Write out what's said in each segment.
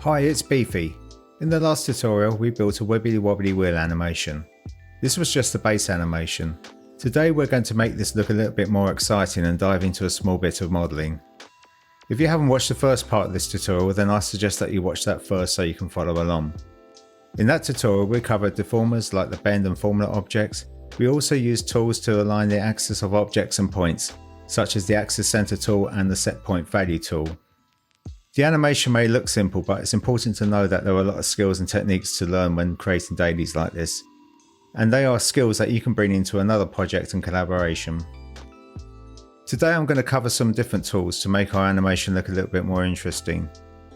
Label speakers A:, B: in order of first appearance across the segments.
A: Hi, it's Beefy. In the last tutorial we built a Wibbly Wobbly Wheel animation. This was just the base animation. Today we're going to make this look a little bit more exciting and dive into a small bit of modelling. If you haven't watched the first part of this tutorial, then I suggest that you watch that first so you can follow along. In that tutorial we covered deformers like the bend and formula objects. We also used tools to align the axis of objects and points, such as the axis center tool and the set point value tool. The animation may look simple, but it's important to know that there are a lot of skills and techniques to learn when creating dailies like this. And they are skills that you can bring into another project and collaboration. Today I'm going to cover some different tools to make our animation look a little bit more interesting.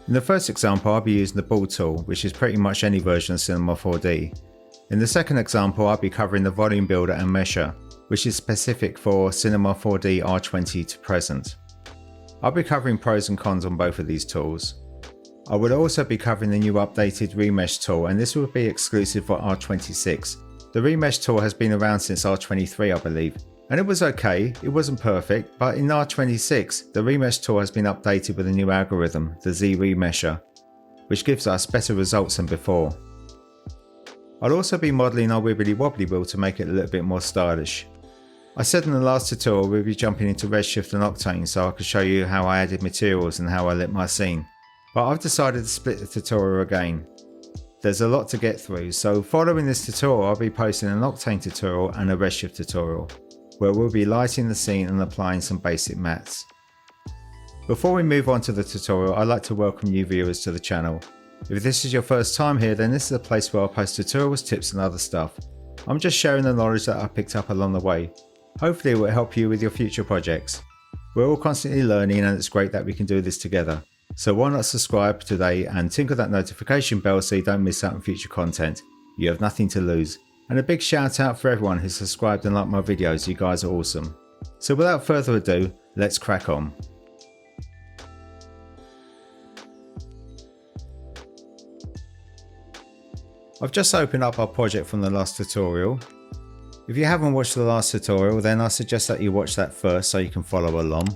A: In the first example I'll be using the Boole Tool, which is pretty much any version of Cinema 4D. In the second example I'll be covering the Volume Builder and Mesher, which is specific for Cinema 4D R20 to present. I'll be covering pros and cons on both of these tools. I will also be covering the new updated Remesh tool, and this will be exclusive for R26. The Remesh tool has been around since R23 I believe, and it was okay, it wasn't perfect, but in R26 the Remesh tool has been updated with a new algorithm, the ZRemesher, which gives us better results than before. I'll also be modelling our Wibbly Wobbly Wheel to make it a little bit more stylish. I said in the last tutorial we'll be jumping into Redshift and Octane so I could show you how I added materials and how I lit my scene, but I've decided to split the tutorial again. There's a lot to get through, so following this tutorial I'll be posting an Octane tutorial and a Redshift tutorial, where we'll be lighting the scene and applying some basic maths. Before we move on to the tutorial, I'd like to welcome new viewers to the channel. If this is your first time here, then this is a place where I'll post tutorials, tips and other stuff. I'm just sharing the knowledge that I picked up along the way. Hopefully it will help you with your future projects. We're all constantly learning and it's great that we can do this together. So why not subscribe today and tinkle that notification bell so you don't miss out on future content. You have nothing to lose. And a big shout out for everyone who's subscribed and liked my videos, you guys are awesome. So without further ado, let's crack on. I've just opened up our project from the last tutorial. If you haven't watched the last tutorial, then I suggest that you watch that first so you can follow along.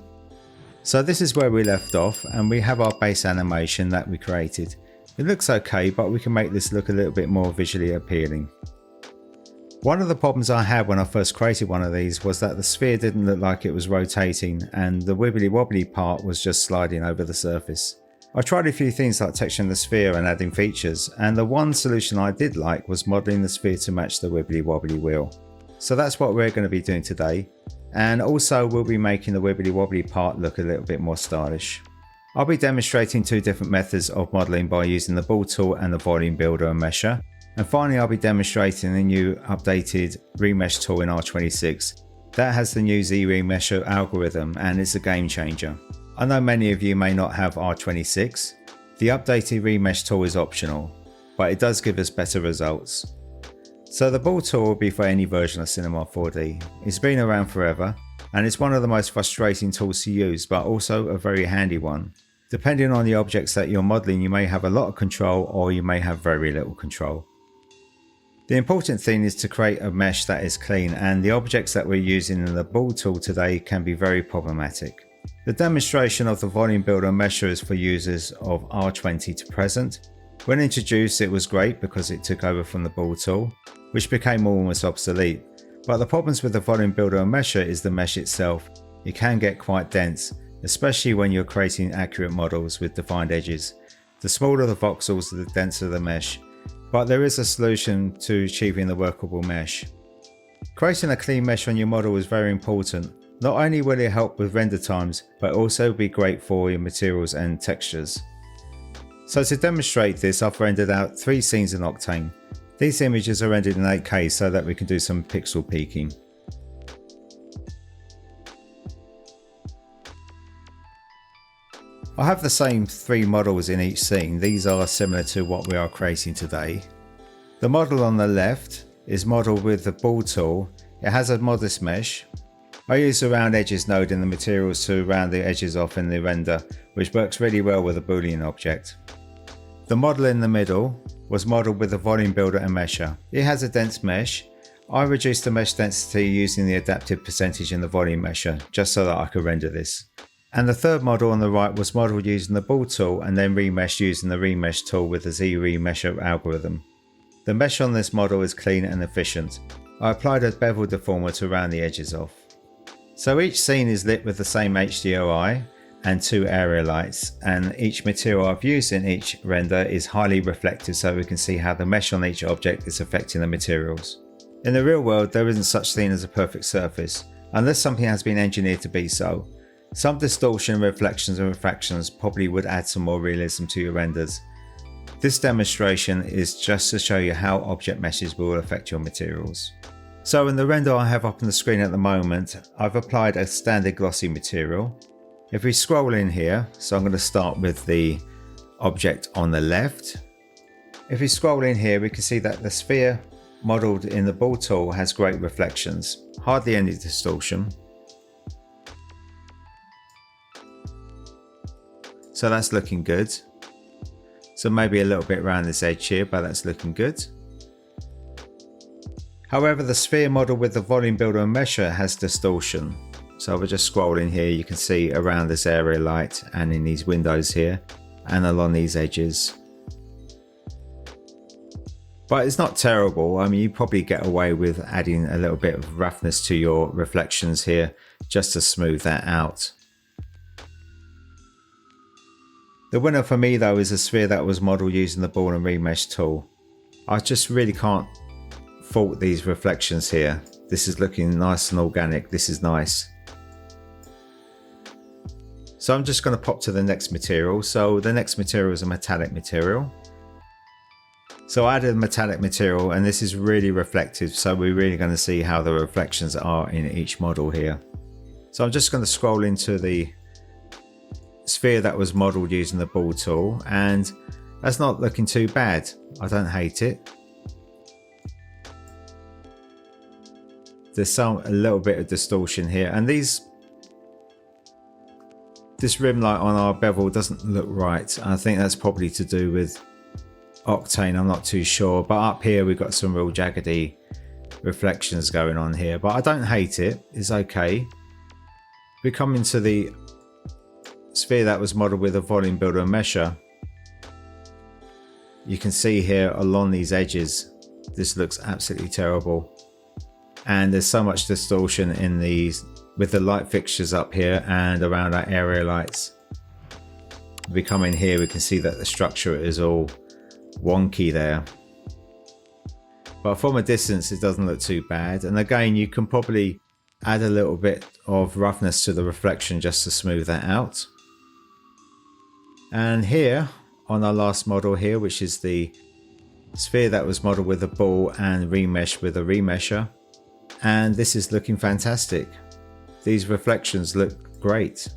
A: So this is where we left off, and we have our base animation that we created. It looks okay, but we can make this look a little bit more visually appealing. One of the problems I had when I first created one of these was that the sphere didn't look like it was rotating and the wibbly wobbly part was just sliding over the surface. I tried a few things like texturing the sphere and adding features, and the one solution I did like was modelling the sphere to match the wibbly wobbly wheel. So that's what we're going to be doing today, and also we'll be making the wibbly wobbly part look a little bit more stylish. I'll be demonstrating two different methods of modelling by using the Boole Tool and the Volume Builder and Mesher, and finally I'll be demonstrating the new updated Remesh tool in R26. That has the new ZRemesher algorithm and it's a game changer. I know many of you may not have R26. The updated Remesh tool is optional, but it does give us better results. So the Boole Tool will be for any version of Cinema 4D. It's been around forever and it's one of the most frustrating tools to use, but also a very handy one. Depending on the objects that you're modelling, you may have a lot of control or you may have very little control. The important thing is to create a mesh that is clean, and the objects that we're using in the Boole Tool today can be very problematic. The demonstration of the Volume Builder and Mesher is for users of R20 to present. When introduced it was great because it took over from the Boole Tool, which became almost obsolete. But the problems with the Volume Builder and Mesher is the mesh itself. It can get quite dense, especially when you're creating accurate models with defined edges. The smaller the voxels, the denser the mesh. But there is a solution to achieving the workable mesh. Creating a clean mesh on your model is very important. Not only will it help with render times, but also be great for your materials and textures. So to demonstrate this, I've rendered out 3 scenes in Octane. These images are rendered in 8K so that we can do some pixel peeking. I have the same 3 models in each scene. These are similar to what we are creating today. The model on the left is modelled with the Boole Tool. It has a modest mesh. I use the round edges node in the materials to round the edges off in the render, which works really well with a Boolean object. The model in the middle was modelled with the Volume Builder and Mesher. It has a dense mesh. I reduced the mesh density using the adaptive percentage in the Volume Mesher just so that I could render this. And the third model on the right was modelled using the Boole Tool and then remeshed using the Remesh Tool with the ZRemesher algorithm. The mesh on this model is clean and efficient. I applied a bevel deformer to round the edges off. So each scene is lit with the same HDRI and 2 area lights, and each material I've used in each render is highly reflective, so we can see how the mesh on each object is affecting the materials. In the real world, there isn't such thing as a perfect surface, unless something has been engineered to be so. Some distortion, reflections and refractions probably would add some more realism to your renders. This demonstration is just to show you how object meshes will affect your materials. So in the render I have up on the screen at the moment, I've applied a standard glossy material. If we scroll in here, so I'm going to start with the object on the left. If we scroll in here, we can see that the sphere modelled in the Boole Tool has great reflections, hardly any distortion. So that's looking good. So maybe a little bit around this edge here, but that's looking good. However, the sphere model with the volume builder and mesher has distortion. So we'll just scroll in here, you can see around this area light and in these windows here and along these edges. But it's not terrible. I mean, you probably get away with adding a little bit of roughness to your reflections here just to smooth that out. The winner for me though is a sphere that was modelled using the Boole and Remesh tool. I just really can't fault these reflections here. This is looking nice and organic. This is nice. So I'm just going to pop to the next material. So the next material is a metallic material. So I added a metallic material and this is really reflective. So we're really going to see how the reflections are in each model here. So I'm just going to scroll into the sphere that was modelled using the Boole tool, and that's not looking too bad. I don't hate it. There's a little bit of distortion here, and this rim light on our bevel doesn't look right. I think that's probably to do with Octane, I'm not too sure, but up here we've got some real jaggedy reflections going on here, but I don't hate it. It's okay. We come into the sphere that was modelled with a volume builder and mesher. You can see here along these edges, this looks absolutely terrible, and there's so much distortion in these with the light fixtures up here and around our area lights. If we come in here, we can see that the structure is all wonky there, but from a distance it doesn't look too bad. And again, you can probably add a little bit of roughness to the reflection just to smooth that out. And here on our last model here, which is the sphere that was modelled with a Boole and Remesh with a Remesher, and this is looking fantastic. These reflections look great.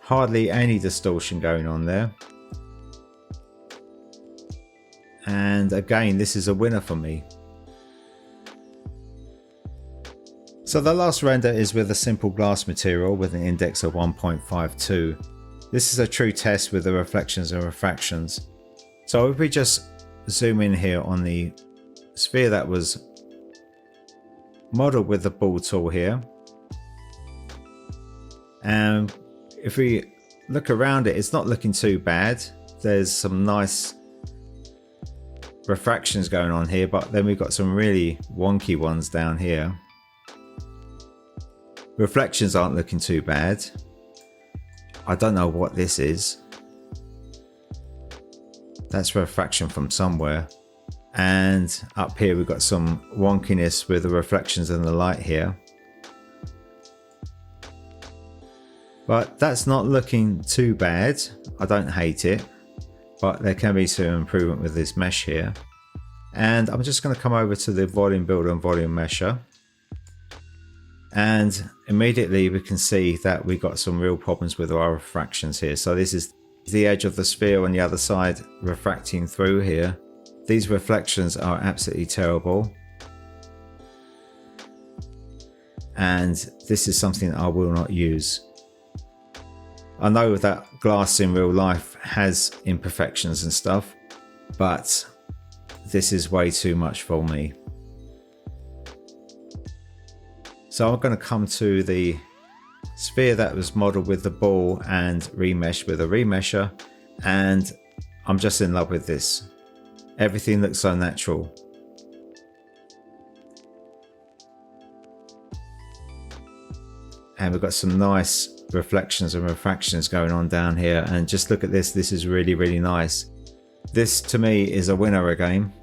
A: Hardly any distortion going on there. And again, this is a winner for me. So the last render is with a simple glass material with an index of 1.52. This is a true test with the reflections and refractions. So if we just zoom in here on the sphere that was modelled with the Boole tool here, and if we look around it, it's not looking too bad. There's some nice refractions going on here, but then we've got some really wonky ones down here. Reflections aren't looking too bad. I don't know what this is. That's refraction from somewhere. And up here we've got some wonkiness with the reflections and the light here. But that's not looking too bad. I don't hate it, but there can be some improvement with this mesh here. And I'm just going to come over to the volume builder and volume mesher. And immediately we can see that we got some real problems with our refractions here. So this is the edge of the sphere on the other side refracting through here. These reflections are absolutely terrible. And this is something that I will not use. I know that glass in real life has imperfections and stuff, but this is way too much for me. So I'm going to come to the sphere that was modeled with the ball and remeshed with a remesher, and I'm just in love with this. Everything looks so natural. And we've got some nice reflections and refractions going on down here, and just look at this. This is really, really nice. This to me is a winner again.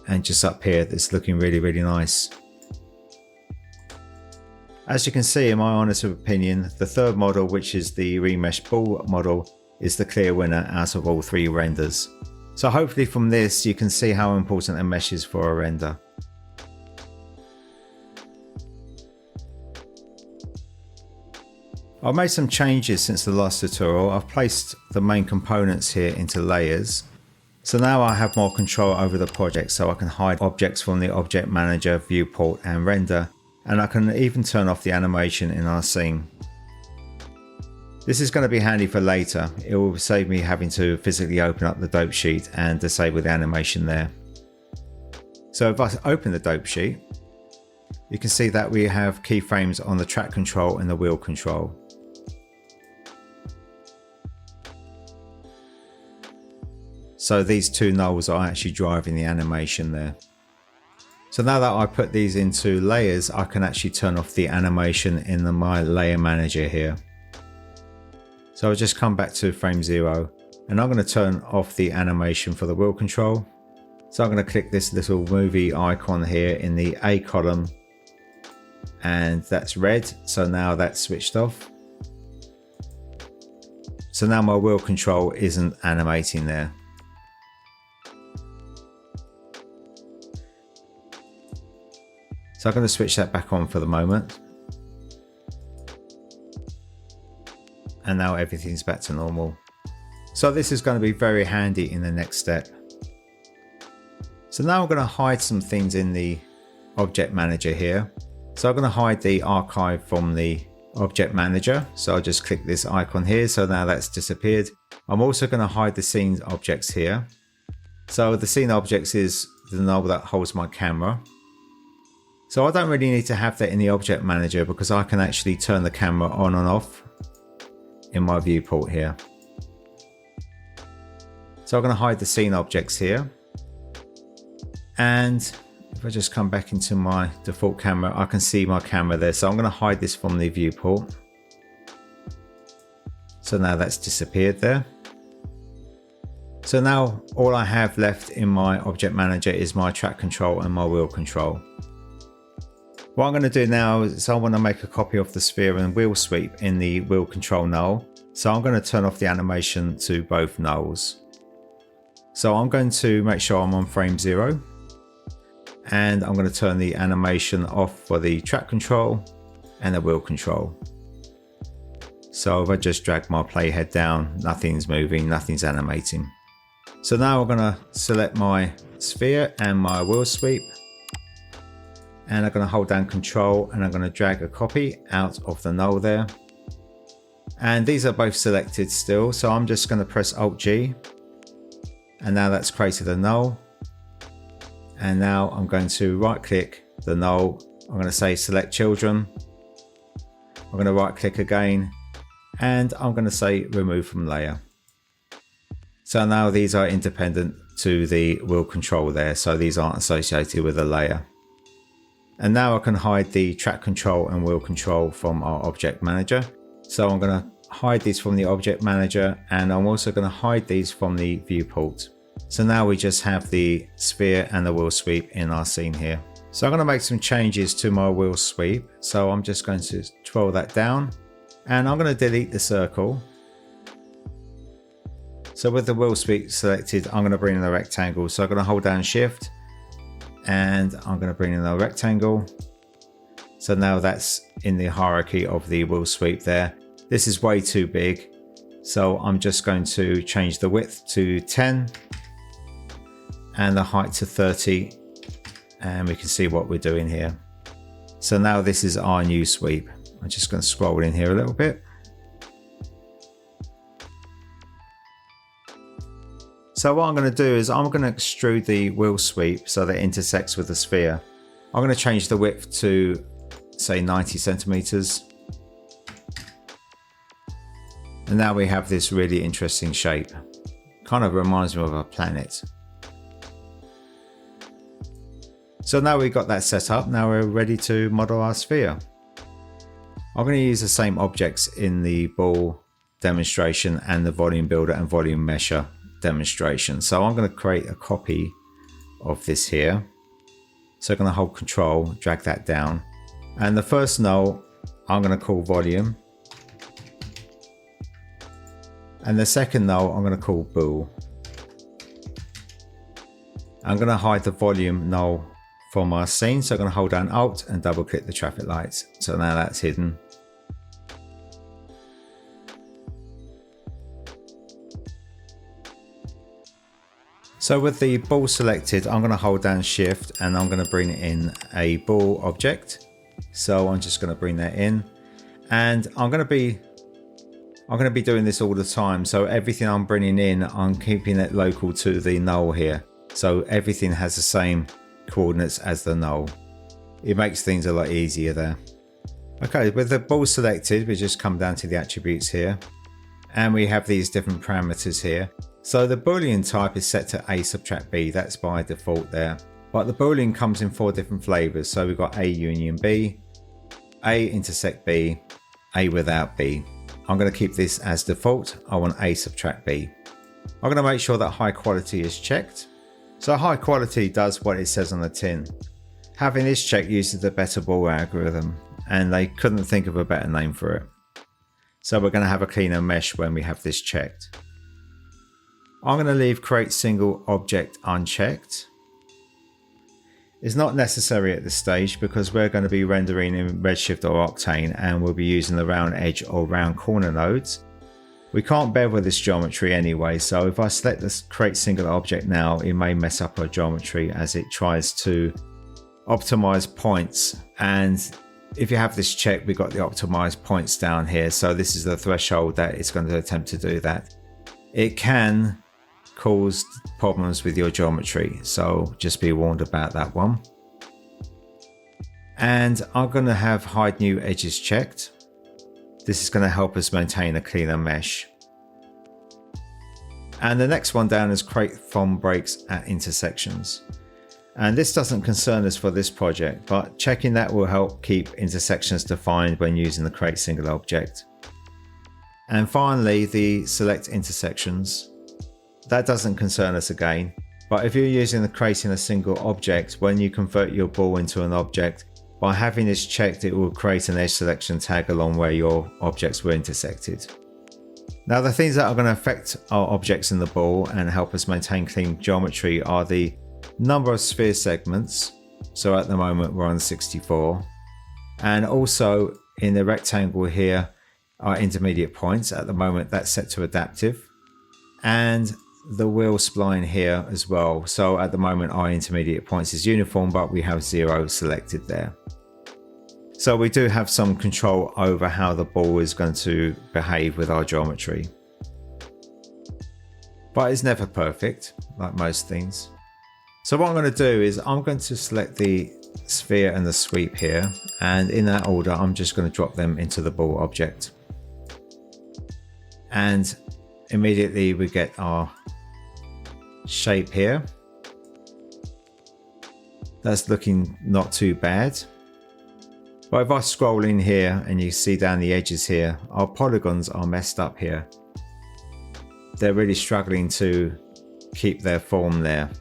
A: And just up here, it's looking really, really nice. As you can see, in my honest opinion, the third model, which is the Remesh Tool model, is the clear winner out of all three renders. So hopefully from this you can see how important a mesh is for a render. I've made some changes since the last tutorial. I've placed the main components here into layers. So now I have more control over the project, so I can hide objects from the object manager, viewport and render, and I can even turn off the animation in our scene. This is going to be handy for later. It will save me having to physically open up the dope sheet and disable the animation there. So if I open the dope sheet, you can see that we have keyframes on the track control and the wheel control. So these two nulls are actually driving the animation there. So now that I put these into layers, I can actually turn off the animation in my layer manager here. So I'll just come back to frame 0 and I'm going to turn off the animation for the wheel control. So I'm going to click this little movie icon here in the A column, and that's red. So now that's switched off. So now my wheel control isn't animating there. So I'm going to switch that back on for the moment. And now everything's back to normal. So this is going to be very handy in the next step. So now I'm going to hide some things in the object manager here. So I'm going to hide the archive from the object manager. So I'll just click this icon here. So now that's disappeared. I'm also going to hide the scene objects here. So the scene objects is the knob that holds my camera. So I don't really need to have that in the object manager because I can actually turn the camera on and off in my viewport here. So I'm going to hide the scene objects here. And if I just come back into my default camera, I can see my camera there. So I'm going to hide this from the viewport. So now that's disappeared there. So now all I have left in my object manager is my track control and my wheel control. What I'm going to do now is I want to make a copy of the sphere and wheel sweep in the wheel control null. So I'm going to turn off the animation to both nulls. So I'm going to make sure I'm on frame 0. And I'm going to turn the animation off for the track control and the wheel control. So if I just drag my playhead down, nothing's moving, nothing's animating. So now I'm going to select my sphere and my wheel sweep. And I'm going to hold down control and I'm going to drag a copy out of the null there. And these are both selected still. So I'm just going to press Alt G. And now that's created a null. And now I'm going to right click the null. I'm going to say select children. I'm going to right click again. And I'm going to say remove from layer. So now these are independent to the wheel control there. So these aren't associated with a layer. And now I can hide the track control and wheel control from our object manager. So I'm going to hide these from the object manager, and I'm also going to hide these from the viewport. So now we just have the sphere and the wheel sweep in our scene here. So I'm going to make some changes to my wheel sweep. So I'm just going to scroll that down and I'm going to delete the circle. So with the wheel sweep selected, I'm going to bring in the rectangle. So I'm going to hold down Shift. And I'm going to bring in a rectangle. So now that's in the hierarchy of the wheel sweep there. This is way too big. So I'm just going to change the width to 10 and the height to 30. And we can see what we're doing here. So now this is our new sweep. I'm just going to scroll in here a little bit. So what I'm going to do is I'm going to extrude the wheel sweep so that it intersects with the sphere. I'm going to change the width to say 90 centimeters. And now we have this really interesting shape. Kind of reminds me of a planet. So now we've got that set up, now we're ready to model our sphere. I'm going to use the same objects in the Boole demonstration and the volume builder and volume mesher demonstration. So I'm going to create a copy of this here. So I'm going to hold Control, drag that down. And the first null I'm going to call volume. And the second null I'm going to call bool. I'm going to hide the volume null from our scene, so I'm going to hold down Alt and double click the traffic lights. So now that's hidden. So with the Boole selected, I'm going to hold down Shift and I'm going to bring in a Boole object. So I'm just going to bring that in, and I'm going to be doing this all the time. So everything I'm bringing in, I'm keeping it local to the null here. So everything has the same coordinates as the null. It makes things a lot easier there. Okay, with the Boole selected, we just come down to the attributes here, and we have these different parameters here. So the Boolean type is set to A subtract B, that's by default there. But the Boolean comes in 4 different flavors. So we've got A union B, A intersect B, A without B. I'm going to keep this as default. I want A subtract B. I'm going to make sure that high quality is checked. So high quality does what it says on the tin. Having this checked uses the better Boole algorithm, and they couldn't think of a better name for it. So we're going to have a cleaner mesh when we have this checked. I'm going to leave create single object unchecked. It's not necessary at this stage because we're going to be rendering in Redshift or Octane, and we'll be using the round edge or round corner nodes. We can't bevel this geometry anyway, so if I select this create single object now, it may mess up our geometry as it tries to optimize points. And if you have this checked, we've got the optimized points down here. So this is the threshold that it's going to attempt to do that. It can cause problems with your geometry, so just be warned about that one. And I'm going to have hide new edges checked. This is going to help us maintain a cleaner mesh. And the next one down is create from breaks at intersections. And this doesn't concern us for this project, but checking that will help keep intersections defined when using the create single object. And finally, the select intersections. That doesn't concern us again, but if you're using the creating a single object, when you convert your Boole into an object, by having this checked, it will create an edge selection tag along where your objects were intersected. Now the things that are going to affect our objects in the Boole and help us maintain clean geometry are the number of sphere segments. So at the moment we're on 64. And also in the rectangle here, our intermediate points. At the moment that's set to adaptive. And the wheel spline here as well. So at the moment our intermediate points is uniform, but we have 0 selected there. So we do have some control over how the Boole is going to behave with our geometry. But it's never perfect, like most things. So what I'm going to do is I'm going to select the sphere and the sweep here, and in that order I'm just going to drop them into the Boole object. And immediately we get our shape here. That's looking not too bad. But if I scroll in here and you see down the edges here, our polygons are messed up here. They're really struggling to keep their form there.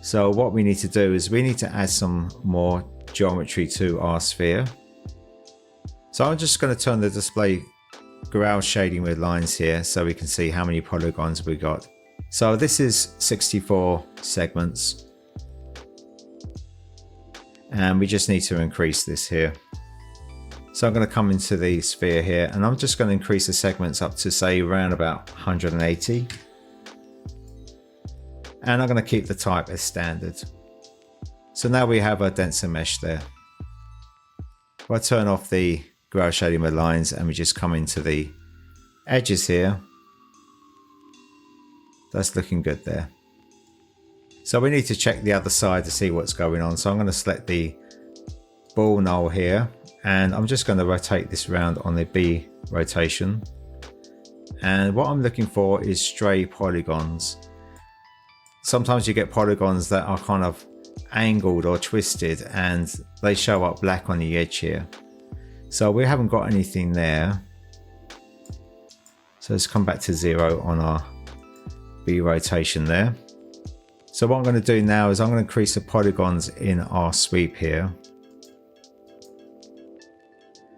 A: So what we need to do is we need to add some more geometry to our sphere. So I'm just going to turn the display ground shading with lines here so we can see how many polygons we got. So this is 64 segments. And we just need to increase this here. So I'm going to come into the sphere here and I'm just going to increase the segments up to say around about 180. And I'm going to keep the type as standard. So now we have a denser mesh there. If I turn off the ground shading with lines and we just come into the edges here, that's looking good there. So we need to check the other side to see what's going on. So I'm going to select the ball knoll here, and I'm just going to rotate this around on the B rotation. And what I'm looking for is stray polygons. Sometimes you get polygons that are kind of angled or twisted and they show up black on the edge here. So we haven't got anything there. So let's come back to 0 on our B rotation there. So what I'm going to do now is I'm going to increase the polygons in our sweep here.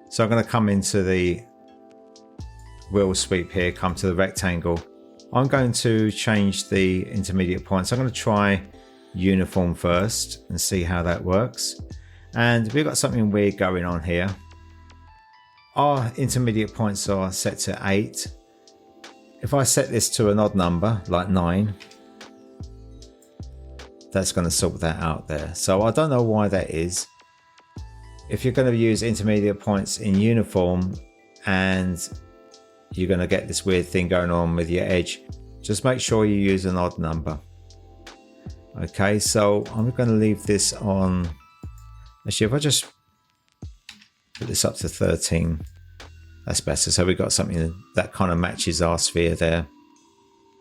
A: So I'm going to come into the wheel sweep here, come to the rectangle. I'm going to change the intermediate points. I'm going to try uniform first and see how that works. And we've got something weird going on here. Our intermediate points are set to 8. If I set this to an odd number like 9, that's going to sort that out there. So I don't know why that is. If you're going to use intermediate points in uniform and you're going to get this weird thing going on with your edge, just make sure you use an odd number. Okay, so I'm going to leave this on. Actually, if I just put this up to 13, that's better. So we've got something that kind of matches our sphere there.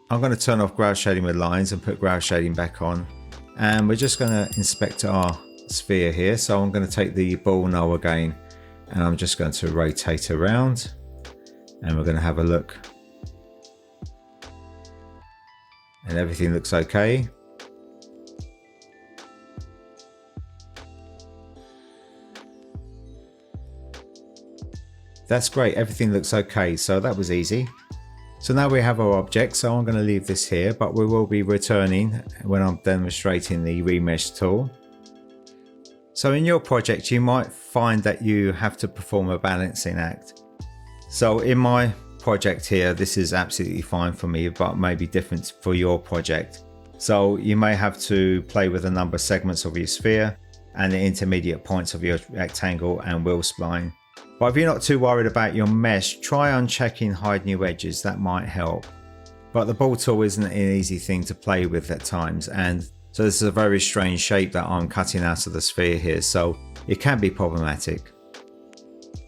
A: I'm going to turn off ground shading with lines and put ground shading back on. And we're just going to inspect our sphere here. So I'm going to take the ball knoll again, and I'm just going to rotate around, and we're going to have a look. And everything looks okay. That's great, everything looks okay, so that was easy. So now we have our object, so I'm going to leave this here, but we will be returning when I'm demonstrating the Remesh tool. So in your project you might find that you have to perform a balancing act. So in my project here, this is absolutely fine for me, but maybe different for your project. So you may have to play with a number of segments of your sphere and the intermediate points of your rectangle and wheel spline. But if you're not too worried about your mesh, try unchecking hide new edges, that might help. But the Boole Tool isn't an easy thing to play with at times, and so this is a very strange shape that I'm cutting out of the sphere here, so it can be problematic.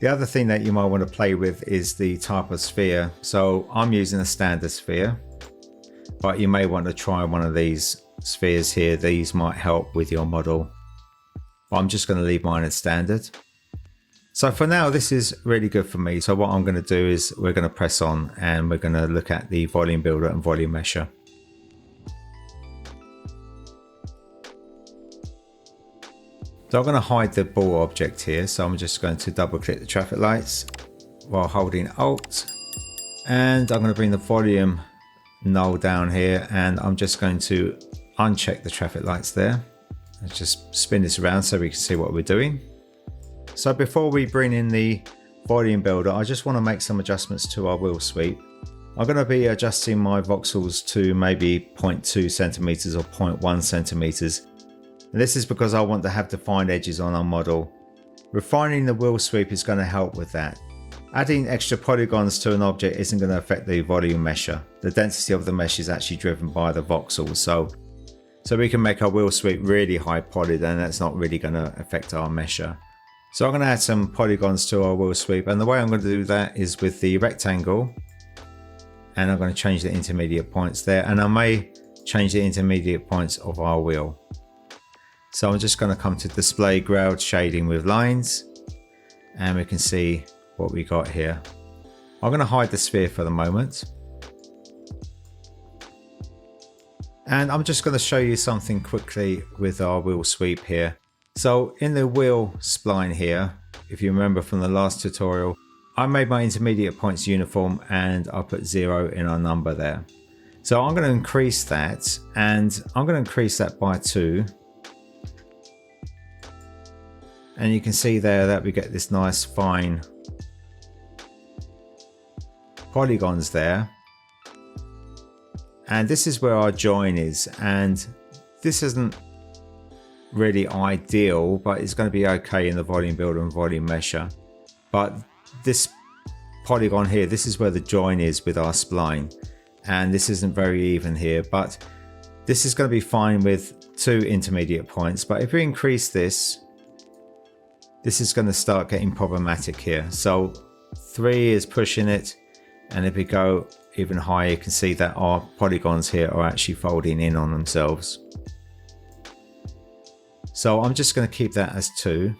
A: The other thing that you might want to play with is the type of sphere. So I'm using a standard sphere, but you may want to try one of these spheres here. These might help with your model. But I'm just going to leave mine as standard. So for now, this is really good for me. So what I'm going to do is we're going to press on and we're going to look at the volume builder and volume mesher. So I'm going to hide the ball object here. So I'm just going to double click the traffic lights while holding Alt. And I'm going to bring the volume knoll down here, and I'm just going to uncheck the traffic lights there. Let's just spin this around so we can see what we're doing. So before we bring in the volume builder, I just want to make some adjustments to our wheel sweep. I'm going to be adjusting my voxels to maybe 0.2 centimeters or 0.1 centimeters. And this is because I want to have defined edges on our model. Refining the wheel sweep is going to help with that. Adding extra polygons to an object isn't going to affect the volume mesher. The density of the mesh is actually driven by the voxels. So we can make our wheel sweep really high polyed, and that's not really going to affect our mesher. So I'm going to add some polygons to our wheel sweep, and the way I'm going to do that is with the rectangle, and I'm going to change the intermediate points there, and I may change the intermediate points of our wheel. So I'm just going to come to display ground shading with lines, and we can see what we got here. I'm going to hide the sphere for the moment, and I'm just going to show you something quickly with our wheel sweep here. So in the wheel spline here, if you remember from the last tutorial, I made my intermediate points uniform and I put 0 in our number there. So I'm going to increase that, and I'm going to increase that by 2. And you can see there that we get this nice fine polygons there. And this is where our join is, and this isn't really ideal, but it's going to be okay in the volume builder and volume mesher. But this polygon here, this is where the join is with our spline, and this isn't very even here, but This is going to be fine with 2 intermediate points, but if we increase this, this is going to start getting problematic here. So 3 is pushing it, and if we go even higher, you can see that our polygons here are actually folding in on themselves. So I'm just going to keep that as 2.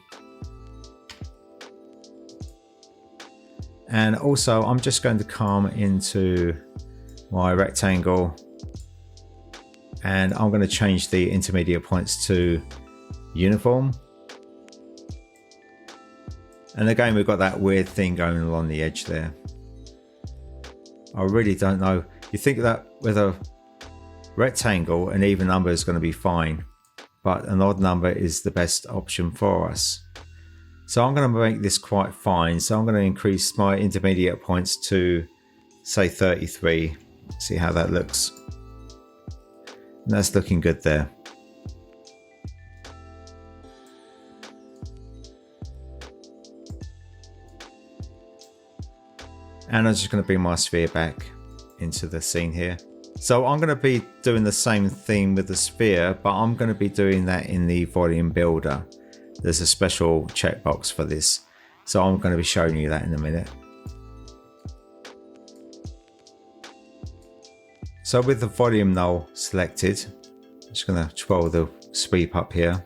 A: And also I'm just going to come into my rectangle, and I'm going to change the intermediate points to uniform. And again, we've got that weird thing going along the edge there. I really don't know. You think that with a rectangle, an even number is going to be fine, but an odd number is the best option for us. So I'm going to make this quite fine. So I'm going to increase my intermediate points to say 33. See how that looks. And that's looking good there. And I'm just going to bring my sphere back into the scene here. So I'm going to be doing the same thing with the sphere, but I'm going to be doing that in the volume builder. There's a special checkbox for this. So I'm going to be showing you that in a minute. So with the volume null selected, I'm just going to twirl the sweep up here.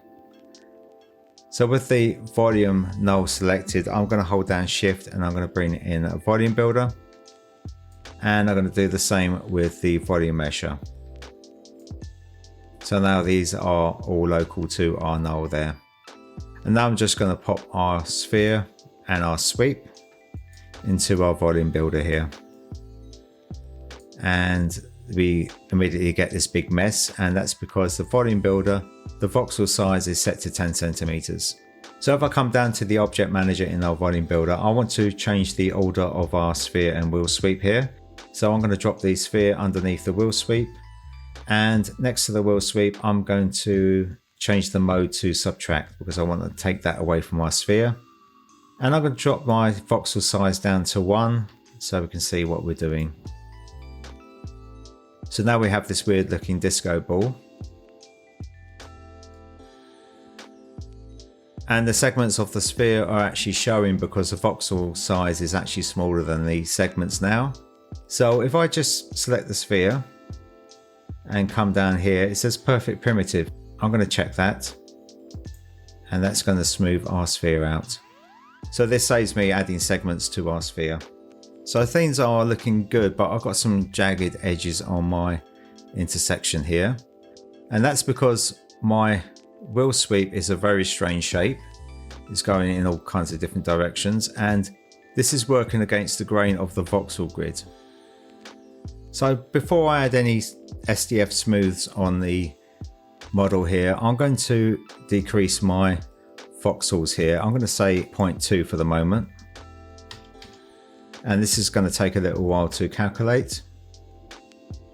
A: So with the volume null selected, I'm going to hold down shift and I'm going to bring in a volume builder. And I'm going to do the same with the volume mesher. So now these are all local to our null there. And now I'm just going to pop our sphere and our sweep into our volume builder here. And we immediately get this big mess, and that's because the volume builder, the voxel size is set to 10 centimeters. So if I come down to the object manager in our volume builder, I want to change the order of our sphere and wheel sweep here. So I'm going to drop the sphere underneath the wheel sweep, and next to the wheel sweep, I'm going to change the mode to subtract because I want to take that away from my sphere. And I'm going to drop my voxel size down to 1 so we can see what we're doing. So now we have this weird looking disco ball. And the segments of the sphere are actually showing because the voxel size is actually smaller than the segments now. So if I just select the sphere and come down here, it says perfect primitive. I'm going to check that. And that's going to smooth our sphere out. So this saves me adding segments to our sphere. So things are looking good, but I've got some jagged edges on my intersection here. And that's because my wheel sweep is a very strange shape. It's going in all kinds of different directions, and this is working against the grain of the voxel grid. So before I add any SDF smooths on the model here, I'm going to decrease my voxels here. I'm going to say 0.2 for the moment. And this is going to take a little while to calculate,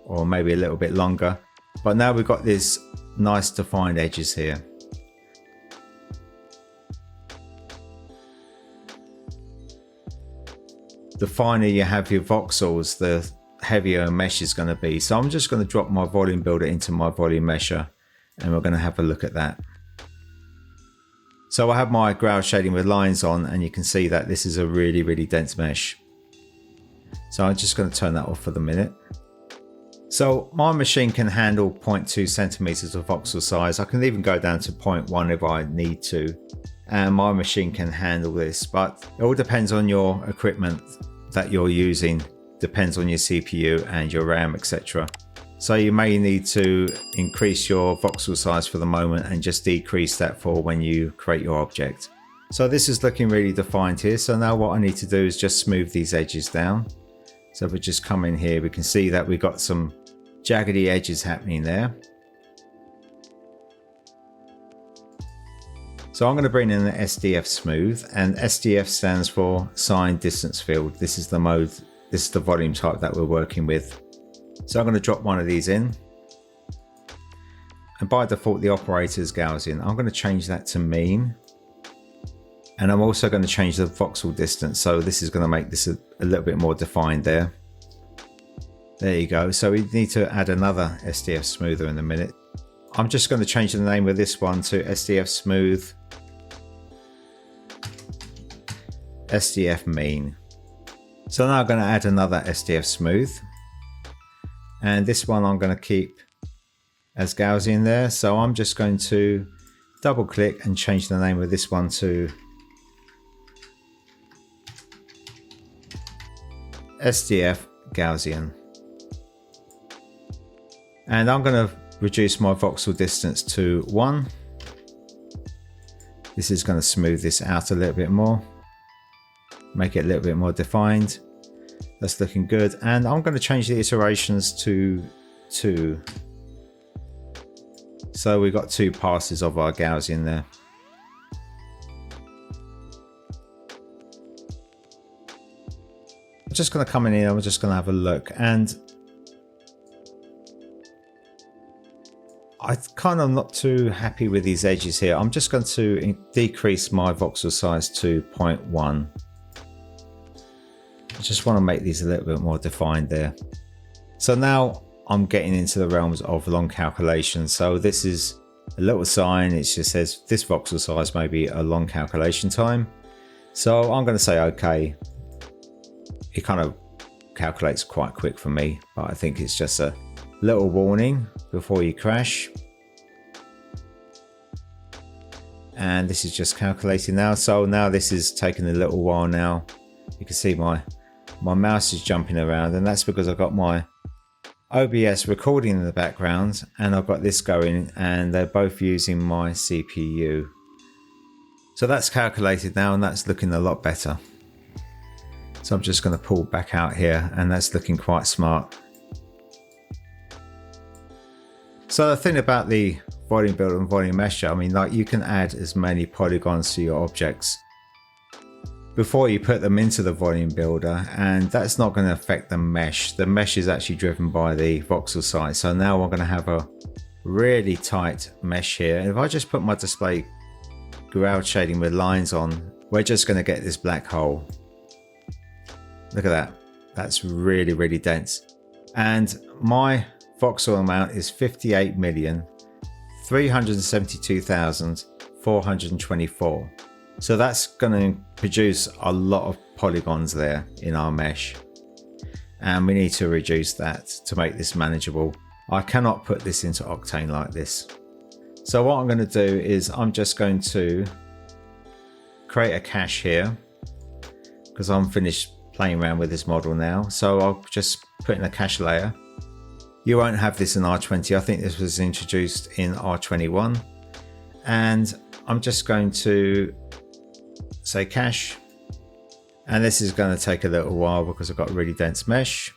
A: or maybe a little bit longer. But now we've got these nice defined edges here. The finer you have your voxels, the heavier a mesh is going to be. So I'm just going to drop my volume builder into my volume mesher, and we're going to have a look at that. So I have my ground shading with lines on, and you can see that this is a really, really dense mesh. So I'm just going to turn that off for the minute. So my machine can handle 0.2 centimeters of voxel size. I can even go down to 0.1 if I need to. And my machine can handle this, but it all depends on your equipment that you're using. Depends on your CPU and your RAM, etc. So you may need to increase your voxel size for the moment and just decrease that for when you create your object. So this is looking really defined here. So now what I need to do is just smooth these edges down. So if we just come in here, we can see that we've got some jaggedy edges happening there. So I'm going to bring in the SDF smooth, and SDF stands for sign distance field. This is the mode, this is the volume type that we're working with. So I'm going to drop one of these in. And by default, the operator is Gaussian. I'm going to change that to mean. And I'm also going to change the voxel distance. So this is going to make this a little bit more defined there. There you go. So we need to add another SDF smoother in a minute. I'm just going to change the name of this one to SDF Smooth SDF Mean. So now I'm going to add another SDF Smooth, and this one I'm going to keep as Gaussian there. So I'm just going to double click and change the name of this one to SDF Gaussian. And I'm going to reduce my voxel distance to 1. This is going to smooth this out a little bit more, make it a little bit more defined. That's looking good. And I'm going to change the iterations to 2. So we've got 2 passes of our Gaussian there. I'm just going to come in here, I'm just going to have a look, and I'm kind of not too happy with these edges here. I'm just going to decrease my voxel size to 0.1. I just want to make these a little bit more defined there. So now I'm getting into the realms of long calculations. So this is a little sign, it just says this voxel size may be a long calculation time. So I'm going to say okay. It kind of calculates quite quick for me, but I think it's just a little warning before you crash. And this is just calculating now. So now this is taking a little while now. You can see my mouse is jumping around, and that's because I've got my OBS recording in the background and I've got this going, and they're both using my CPU. So that's calculated now, and that's looking a lot better. So I'm just going to pull back out here, and that's looking quite smart. So the thing about the volume builder and volume mesher, I mean, like, you can add as many polygons to your objects before you put them into the volume builder, and that's not going to affect the mesh. The mesh is actually driven by the voxel size. So now we're going to have a really tight mesh here. And if I just put my display ground shading with lines on, we're just going to get this black hole. Look at that. That's really, really dense. And my voxel amount is 58,372,424. So that's going to produce a lot of polygons there in our mesh. And we need to reduce that to make this manageable. I cannot put this into Octane like this. So what I'm going to do is I'm just going to create a cache here, because I'm finished playing around with this model now. So I'll just put in a cache layer. You won't have this in R20. I think this was introduced in R21. And I'm just going to say cache. And this is going to take a little while because I've got a really dense mesh.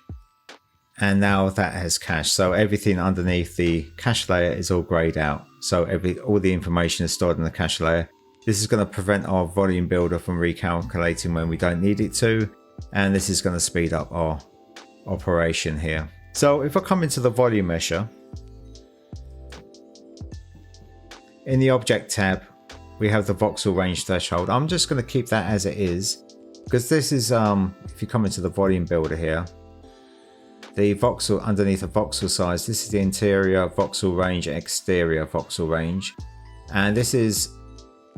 A: And now that has cached. So everything underneath the cache layer is all grayed out. So all the information is stored in the cache layer. This is going to prevent our volume builder from recalculating when we don't need it to. And this is going to speed up our operation here. So if I come into the volume mesher, in the object tab, we have the voxel range threshold. I'm just going to keep that as it is, because this is, if you come into the volume builder here, the voxel underneath the voxel size, this is the interior voxel range, exterior voxel range. And this is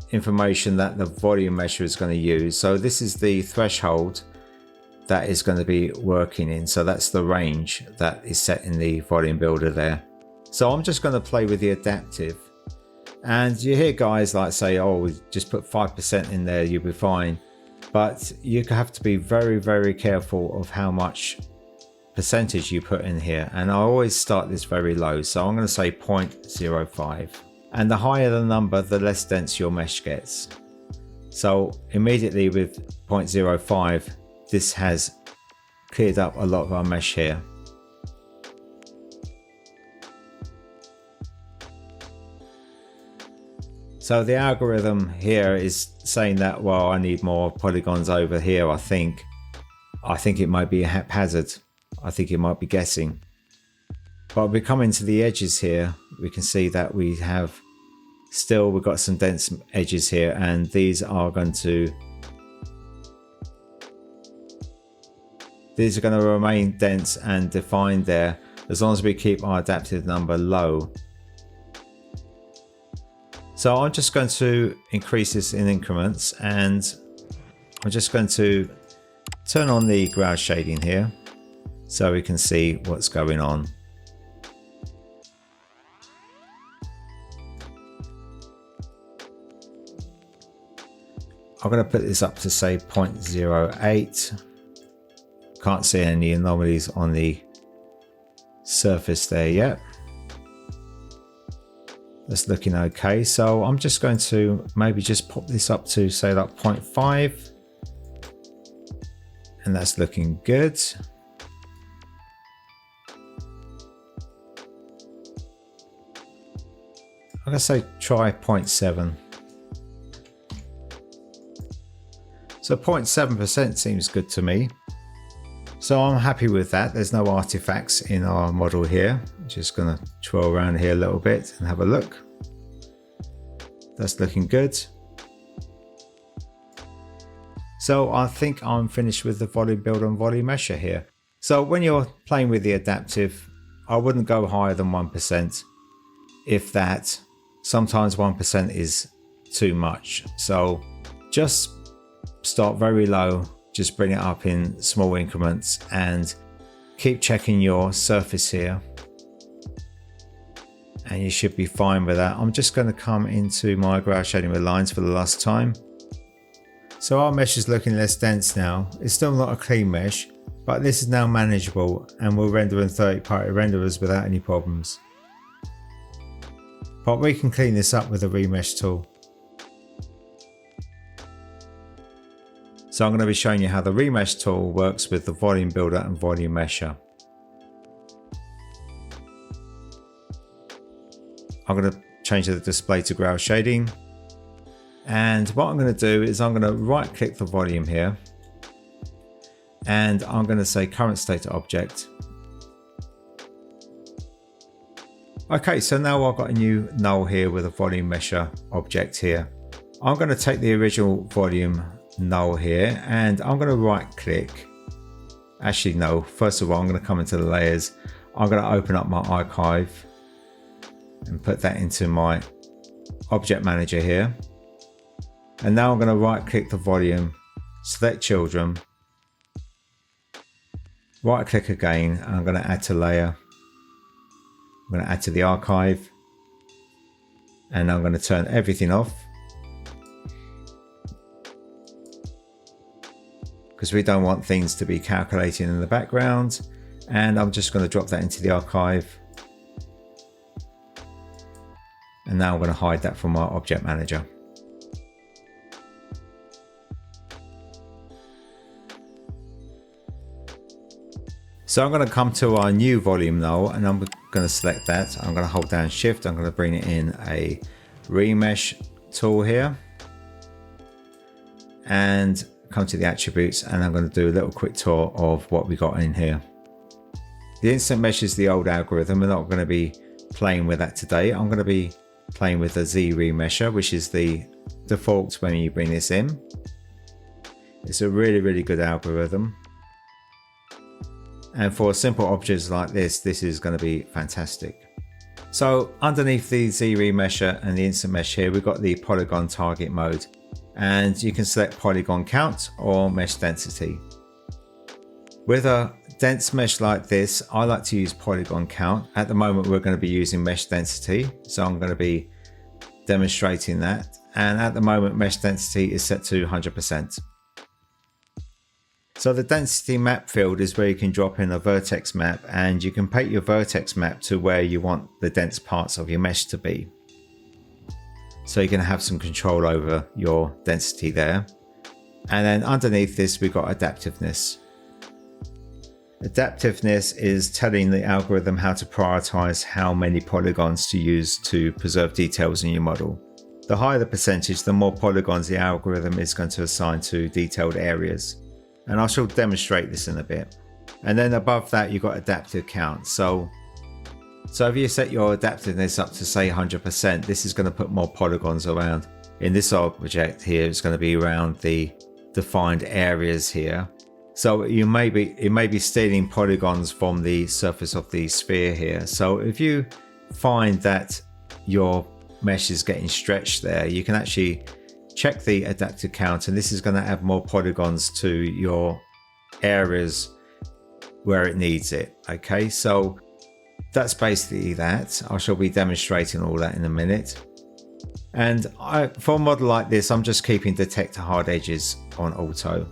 A: information that the volume mesher is going to use. So this is the threshold that is going to be working in. So that's the range that is set in the volume builder there. So I'm just going to play with the adaptive. And you hear guys like say, oh, just put 5% in there, you'll be fine. But you have to be very, very careful of how much percentage you put in here. And I always start this very low. So I'm going to say 0.05. And the higher the number, the less dense your mesh gets. So immediately with 0.05, this has cleared up a lot of our mesh here. So the algorithm here is saying that, well, I need more polygons over here. I think it might be haphazard. I think it might be guessing. But we come into the edges here, we can see that we've got some dense edges here, and these are going to these are going to remain dense and defined there as long as we keep our adaptive number low. So I'm just going to increase this in increments, and I'm just going to turn on the ground shading here so we can see what's going on. I'm going to put this up to say 0.08. Can't see any anomalies on the surface there yet. That's looking okay. So I'm just going to maybe just pop this up to say like 0.5. And that's looking good. I'm going to say try 0.7. So 0.7% seems good to me. So I'm happy with that. There's no artifacts in our model here. I'm just going to twirl around here a little bit and have a look. That's looking good. So I think I'm finished with the volume builder and volume mesher here. So when you're playing with the adaptive, I wouldn't go higher than 1%. If that, sometimes 1% is too much. So just start very low, just bring it up in small increments and keep checking your surface here. And you should be fine with that. I'm just going to come into my ground shading with lines for the last time. So our mesh is looking less dense now. It's still not a clean mesh, but this is now manageable and will render in third-party renderers without any problems. But we can clean this up with the Remesh tool. So I'm going to be showing you how the Remesh tool works with the volume builder and volume mesher. I'm going to change the display to ground shading. And what I'm going to do is I'm going to right click the volume here. And I'm going to say current state object. Okay, so now I've got a new null here with a volume mesher object here. I'm going to take the original volume null here and I'm going to right click. Actually, no, first of all, I'm going to come into the layers. I'm going to open up my archive and put that into my object manager here. And now I'm going to right click the volume, select children, right click again, and I'm going to add to layer. I'm going to add to the archive, and I'm going to turn everything off because we don't want things to be calculating in the background. And I'm just going to drop that into the archive. And now I'm going to hide that from our object manager. So I'm going to come to our new volume null and I'm going to select that. I'm going to hold down shift. I'm going to bring it in a Remesh tool here and come to the attributes, and I'm going to do a little quick tour of what we got in here. The instant mesh is the old algorithm. We're not going to be playing with that today. I'm going to be playing with the ZRemesher, which is the default when you bring this in. It's a really good algorithm. And for simple objects like this is going to be fantastic. So underneath the ZRemesher and the instant mesh here, we've got the polygon target mode, and you can select polygon count or mesh density. With a dense mesh like this, I like to use polygon count. At the moment, we're going to be using mesh density, so I'm going to be demonstrating that. And at the moment, mesh density is set to 100%. So the density map field is where you can drop in a vertex map, and you can paint your vertex map to where you want the dense parts of your mesh to be. So you can have some control over your density there. And then underneath this, we've got adaptiveness. Adaptiveness is telling the algorithm how to prioritize how many polygons to use to preserve details in your model. The higher the percentage, the more polygons the algorithm is going to assign to detailed areas. And I shall demonstrate this in a bit. And then above that, you've got adaptive count. So if you set your adaptiveness up to say 100%, this is going to put more polygons around. In this object here, it's going to be around the defined areas here. So it may be stealing polygons from the surface of the sphere here. So if you find that your mesh is getting stretched there, you can actually check the adaptive count, and this is going to add more polygons to your areas where it needs it. Okay, so that's basically that. I shall be demonstrating all that in a minute. And for a model like this, I'm just keeping detect hard edges on auto.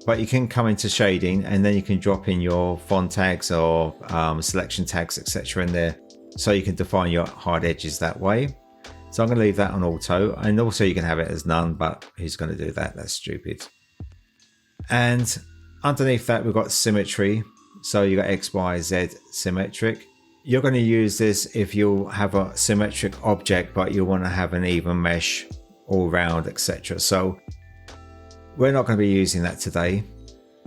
A: But you can come into shading, and then you can drop in your font tags or selection tags, etc. in there, so you can define your hard edges that way. So I'm going to leave that on auto, and also you can have it as none, but who's going to do that? That's stupid. And underneath that, we've got symmetry. So you got X, Y, Z symmetric. You're going to use this if you have a symmetric object, but you want to have an even mesh all round, etc. So we're not going to be using that today.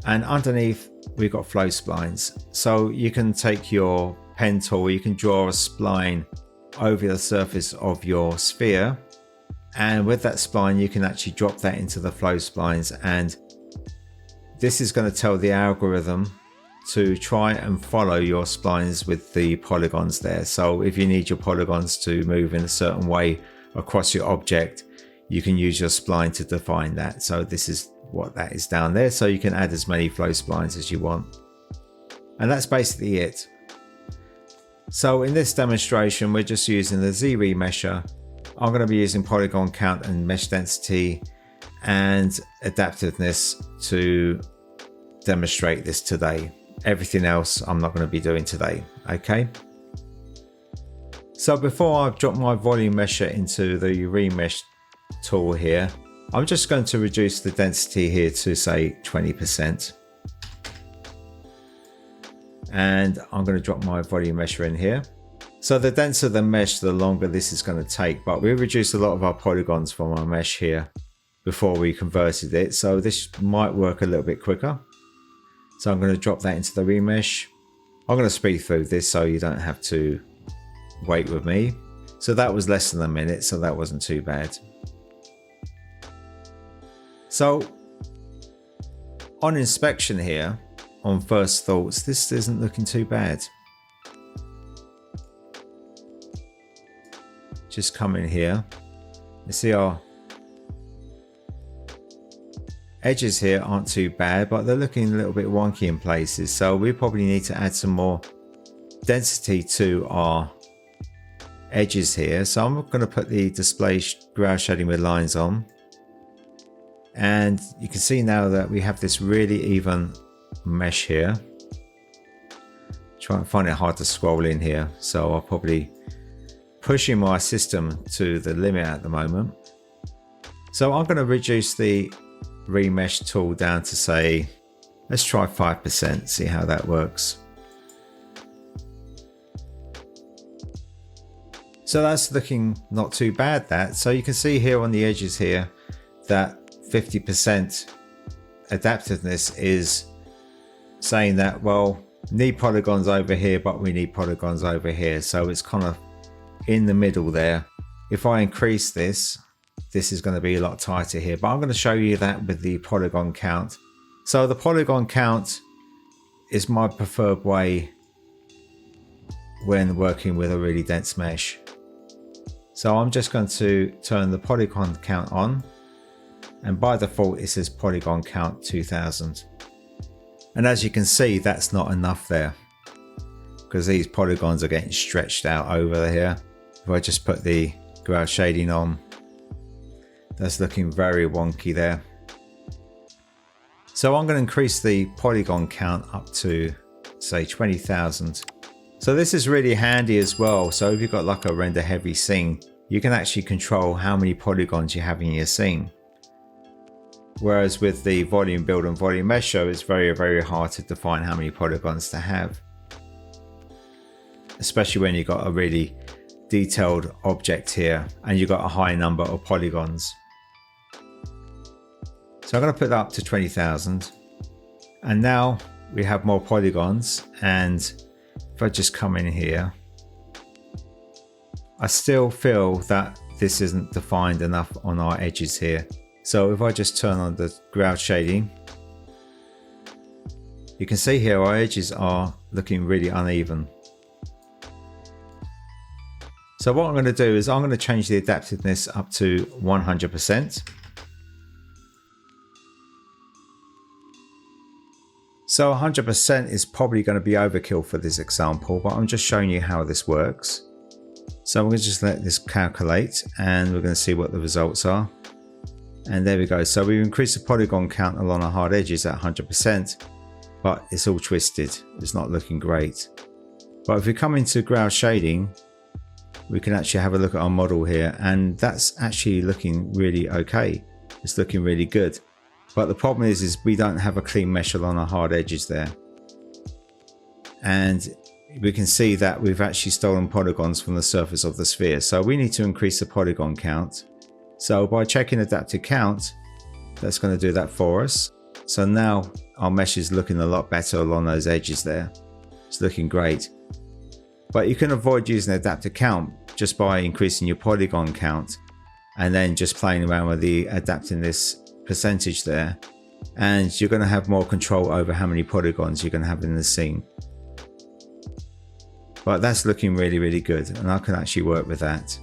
A: And underneath, we've got flow splines. So you can take your pen tool, you can draw a spline over the surface of your sphere, and with that spline you can actually drop that into the flow splines, and this is going to tell the algorithm to try and follow your splines with the polygons there. So if you need your polygons to move in a certain way across your object, you can use your spline to define that. So this is what that is down there, so you can add as many flow splines as you want. And that's basically it. So in this demonstration, we're just using the ZRemesher. I'm going to be using polygon count and mesh density and adaptiveness to demonstrate this today. Everything else I'm not going to be doing today. Okay. So before I drop my volume mesher into the Remesh tool here, I'm just going to reduce the density here to say 20%. And I'm going to drop my volume mesher in here. So the denser the mesh, the longer this is going to take, but we reduced a lot of our polygons from our mesh here before we converted it, so this might work a little bit quicker. So I'm going to drop that into the remesh. I'm going to speed through this so you don't have to wait with me. So that was less than a minute, so that wasn't too bad. So on inspection here, on first thoughts, this isn't looking too bad. Just come in here. You see our edges here aren't too bad, but they're looking a little bit wonky in places. So we probably need to add some more density to our edges here. So I'm going to put the display ground shading with lines on. And you can see now that we have this really even mesh here. Try and find it hard to scroll in here, so I'll probably pushing my system to the limit at the moment. So I'm going to reduce the Remesh tool down to say, let's try 5%, see how that works. So that's looking not too bad, that. So you can see here on the edges here that 50% adaptiveness is saying that, well, need polygons over here, but we need polygons over here. So it's kind of in the middle there. If I increase this, this is going to be a lot tighter here, but I'm going to show you that with the polygon count. So the polygon count is my preferred way when working with a really dense mesh. So I'm just going to turn the polygon count on, and by default it says polygon count 2000. And as you can see, that's not enough there, because these polygons are getting stretched out over here. If I just put the ground shading on, that's looking very wonky there. So I'm going to increase the polygon count up to say 20,000. So this is really handy as well. So if you've got like a render heavy scene, you can actually control how many polygons you have in your scene. Whereas with the volume build and volume mesher, it's very, very hard to define how many polygons to have. Especially when you've got a really detailed object here and you've got a high number of polygons. So I'm going to put that up to 20,000. And now we have more polygons. And if I just come in here, I still feel that this isn't defined enough on our edges here. So if I just turn on the ground shading, You can see here our edges are looking really uneven. So what I'm going to do is I'm going to change the adaptiveness up to 100%. So 100% is probably going to be overkill for this example, but I'm just showing you how this works. So I'm going to just let this calculate and we're going to see what the results are. And there we go. So we've increased the polygon count along our hard edges at 100%, but it's all twisted. It's not looking great. But if we come into ground shading, we can actually have a look at our model here, and that's actually looking really okay. It's looking really good. But the problem is we don't have a clean mesh along our hard edges there. And we can see that we've actually stolen polygons from the surface of the sphere. So we need to increase the polygon count. So by checking adaptive count, that's going to do that for us. So now our mesh is looking a lot better along those edges there. It's looking great. But you can avoid using adaptive count just by increasing your polygon count and then just playing around with the adapting this percentage there, and you're going to have more control over how many polygons you're going to have in the scene. But that's looking really, really good, and I can actually work with that.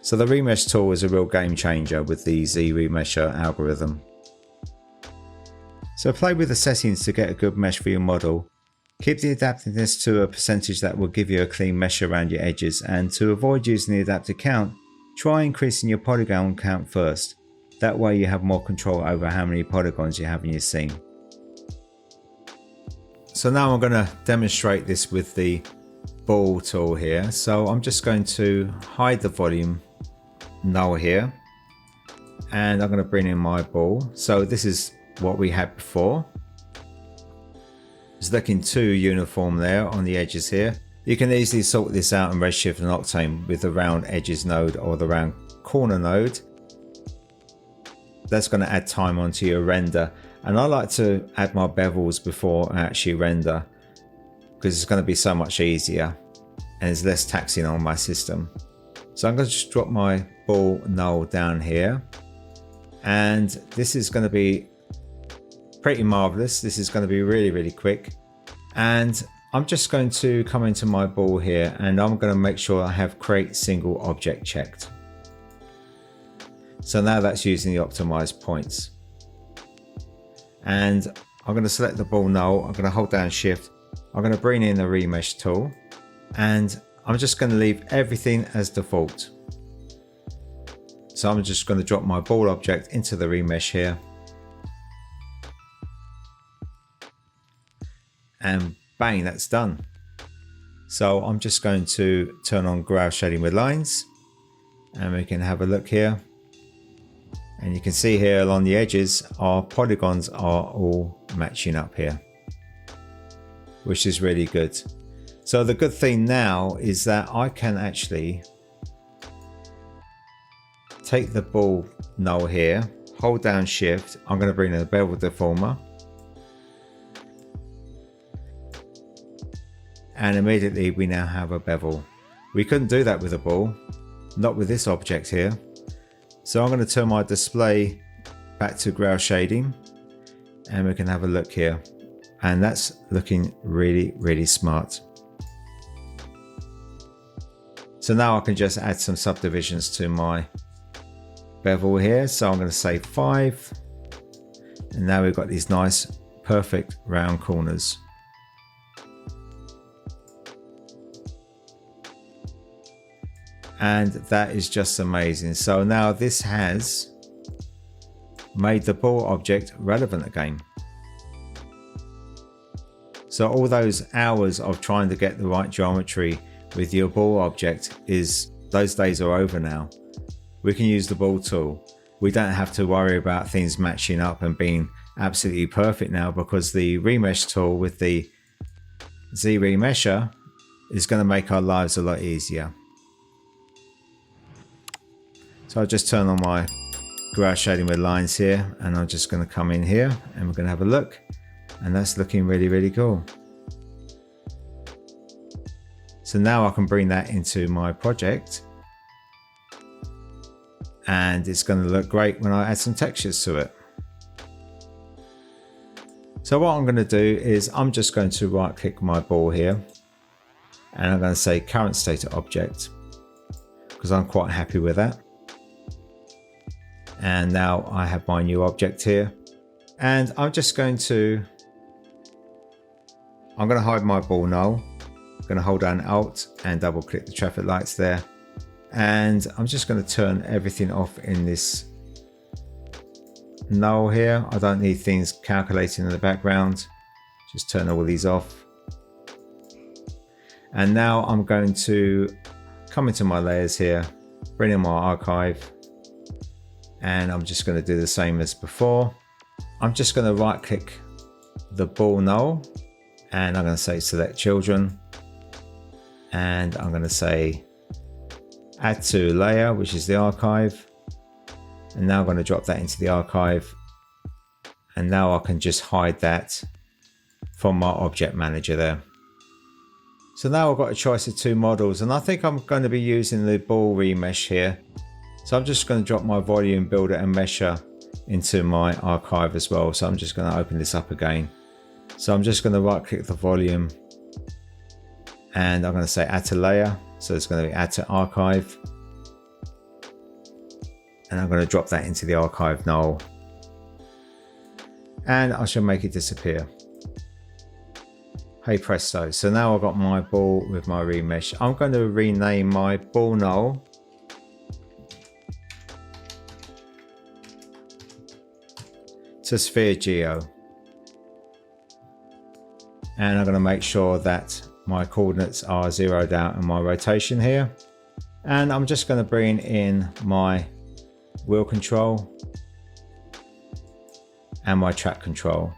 A: So the Remesh tool is a real game changer with the ZRemesher algorithm. So play with the settings to get a good mesh for your model. Keep the adaptiveness to a percentage that will give you a clean mesh around your edges, and to avoid using the adaptive count, try increasing your polygon count first. That way you have more control over how many polygons you have in your scene. So now I'm going to demonstrate this with the Boole tool here. So I'm just going to hide the volume null here, and I'm going to bring in my ball. So this is what we had before. It's looking too uniform there on the edges here. You can easily sort this out in Redshift and Octane with the round edges node or the round corner node. That's going to add time onto your render, and I like to add my bevels before I actually render because it's going to be so much easier and it's less taxing on my system. So I'm going to just drop my ball null down here, and this is going to be pretty marvelous. This is going to be really, really quick, and I'm just going to come into my ball here, and I'm going to make sure I have create single object checked. So now that's using the optimized points, and I'm going to select the ball null. I'm going to hold down shift. I'm going to bring in the Remesh tool, and I'm just going to leave everything as default. So I'm just going to drop my ball object into the remesh here, and bang, that's done. So I'm just going to turn on ground shading with lines, and we can have a look here, and you can see here along the edges our polygons are all matching up here, which is really good. So the good thing now is that I can actually take the ball null here, hold down shift. I'm going to bring in the bevel deformer, and immediately we now have a bevel. We couldn't do that with a ball, not with this object here. So I'm going to turn my display back to ground shading, and we can have a look here, and that's looking really, really smart. So now I can just add some subdivisions to my bevel here. So I'm going to say 5, and now we've got these nice perfect round corners. And that is just amazing. So now this has made the ball object relevant again. So all those hours of trying to get the right geometry with your ball object, those days are over now. We can use the Boole tool. We don't have to worry about things matching up and being absolutely perfect now, because the Remesh tool with the ZRemesher is going to make our lives a lot easier. So I'll just turn on my ground shading with lines here, and I'm just going to come in here and we're going to have a look, and that's looking really, really cool. So now I can bring that into my project, and it's going to look great when I add some textures to it. So what I'm going to do is I'm just going to right click my ball here, and I'm going to say current state of object, because I'm quite happy with that. And now I have my new object here, and I'm going to hide my ball null. I'm going to hold down Alt and double click the traffic lights there, and I'm just going to turn everything off in this null here. I don't need things calculating in the background. Just turn all these off. And now I'm going to come into my layers here, bring in my archive, and I'm just going to do the same as before. I'm just going to right click the ball null, and I'm going to say select children, and I'm going to say add to layer, which is the archive. And now I'm going to drop that into the archive, and now I can just hide that from my object manager there. So now I've got a choice of two models, and I think I'm going to be using the ball remesh here. So I'm just going to drop my volume builder and mesher into my archive as well. So I'm just going to open this up again. So I'm just going to right click the volume, and I'm going to say add to layer. So it's going to be add to archive. And I'm going to drop that into the archive null, and I shall make it disappear. Hey presto. So now I've got my ball with my remesh. I'm going to rename my ball null to sphere geo, and I'm going to make sure that my coordinates are zeroed out in my rotation here. And I'm just going to bring in my wheel control and my track control,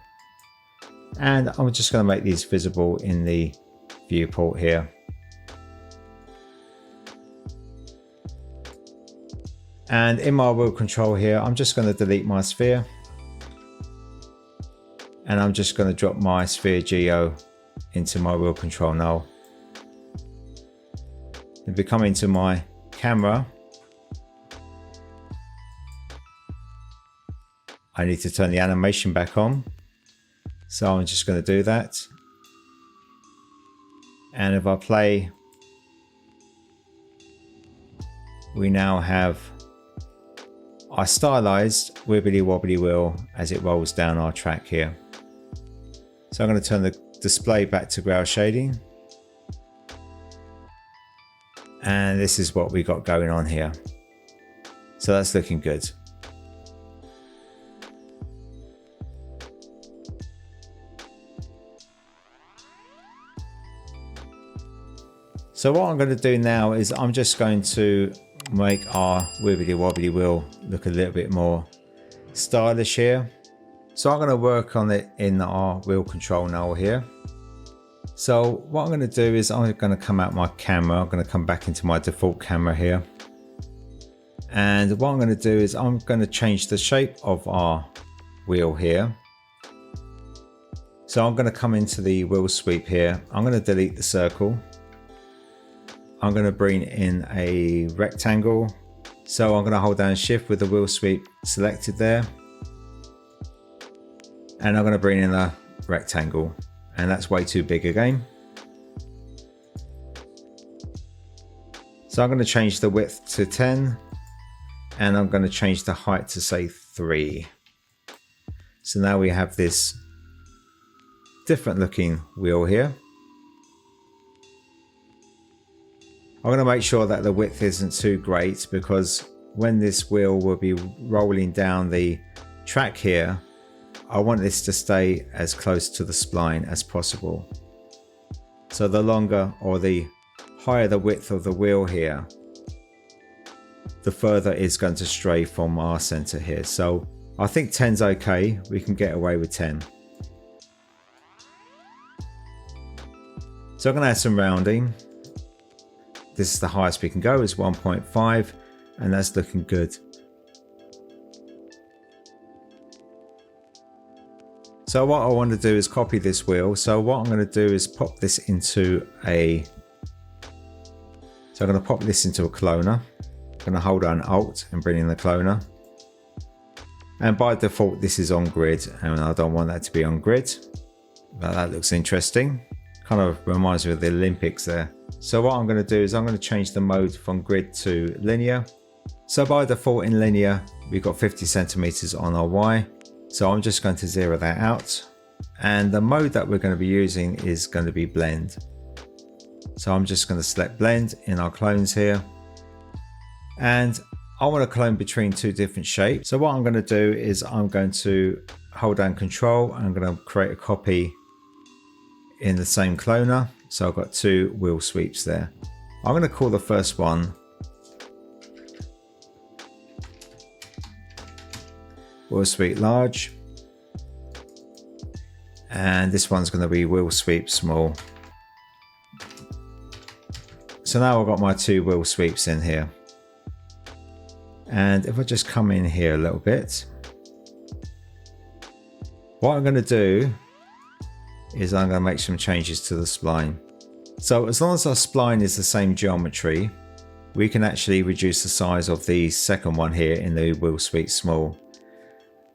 A: and I'm just going to make these visible in the viewport here. And in my wheel control here, I'm just going to delete my sphere, and I'm just going to drop my sphere geo into my wheel control null. If we come into my camera, I need to turn the animation back on. So I'm just going to do that. And if I play, we now have our stylized Wibbly Wobbly Wheel as it rolls down our track here. So I'm going to turn the display back to grail shading. And this is what we got going on here. So that's looking good. So what I'm going to do now is I'm just going to make our Wibbly Wobbly Wheel look a little bit more stylish here. So I'm going to work on it in our wheel control null here. So what I'm going to do is I'm going to come out my camera. I'm going to come back into my default camera here. And what I'm going to do is I'm going to change the shape of our wheel here. So I'm going to come into the wheel sweep here. I'm going to delete the circle. I'm going to bring in a rectangle. So I'm going to hold down shift with the wheel sweep selected there. And I'm going to bring in a rectangle, and that's way too big again. So I'm going to change the width to 10, and I'm going to change the height to say 3. So now we have this different looking wheel here. I'm going to make sure that the width isn't too great, because when this wheel will be rolling down the track here, I want this to stay as close to the spline as possible. So the longer or the higher the width of the wheel here, the further it's going to stray from our center here. So I think 10's okay. We can get away with 10. So I'm going to add some rounding. This is the highest we can go, is 1.5, and that's looking good. So what I want to do is copy this wheel. So what I'm going to do is pop this into a, so I'm going to pop this into a cloner. I'm going to hold down Alt and bring in the cloner. And by default this is on grid, and I don't want that to be on grid. But that looks interesting. Kind of reminds me of the Olympics there. So what I'm going to do is I'm going to change the mode from grid to linear. So by default in linear, we've got 50 centimeters on our Y. So I'm just going to zero that out. And the mode that we're going to be using is going to be blend. So I'm just going to select blend in our clones here. And I want to clone between two different shapes. So what I'm going to do is I'm going to hold down Control. I'm going to create a copy in the same cloner. So I've got two wheel sweeps there. I'm going to call the first one wheel sweep large, and this one's going to be wheel sweep small. So now I've got my two wheel sweeps in here, and if I just come in here a little bit, what I'm going to do is I'm going to make some changes to the spline. So as long as our spline is the same geometry, we can actually reduce the size of the second one here in the wheel sweep small.